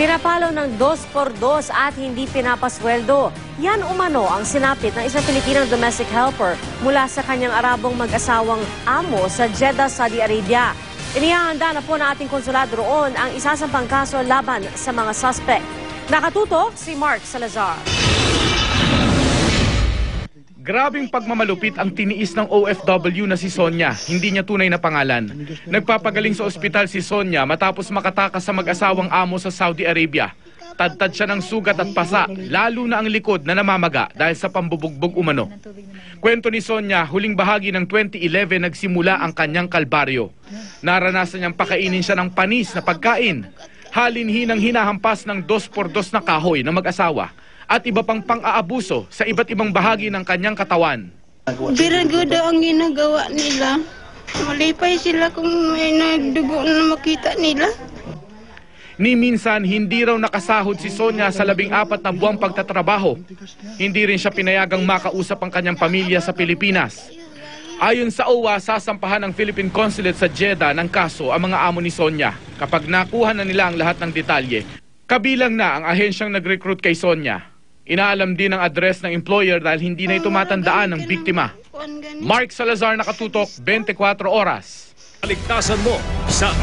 Pinapalo ng 2x2 at hindi pinapasweldo. Yan umano ang sinapit ng isang Pilipinang domestic helper mula sa kanyang Arabong mag-asawang amo sa Jeddah, Saudi Arabia. Inihahanda na po ng ating konsulado roon ang isasampang kaso laban sa mga suspect. Nakatutok si Mark Salazar. Grabing pagmamalupit ang tiniis ng OFW na si Sonia, hindi niya tunay na pangalan. Nagpapagaling sa ospital si Sonia matapos makatakas sa mag-asawang amo sa Saudi Arabia. Tadtad siya ng sugat at pasa, lalo na ang likod na namamaga dahil sa pambubugbog umano. Kwento ni Sonia, huling bahagi ng 2011 nagsimula ang kanyang kalbaryo. Naranasan niyang pakainin siya ng panis na pagkain. Halinhinang hinahampas ng 2x2 na kahoy ng mag-asawa at iba pang pang-aabuso sa iba't ibang bahagi ng kanyang katawan. Biragudo ang ginagawa nila. Malipay sila kung may nagdugo na makita nila. Ni minsan, hindi raw nakasahod si Sonia sa 14 na buwang pagtatrabaho. Hindi rin siya pinayagang makausap ang kanyang pamilya sa Pilipinas. Ayon sa OWA, sasampahan ng Philippine Consulate sa Jeddah ng kaso ang mga amo ni Sonia kapag nakuha na nila ang lahat ng detalye. Kabilang na ang ahensyang nag-recruit kay Sonia. Inaalam din ang address ng employer dahil hindi na ito matandaan ng biktima. Mark Salazar, Nakatutok, 24 Oras. Kaligtasan mo sa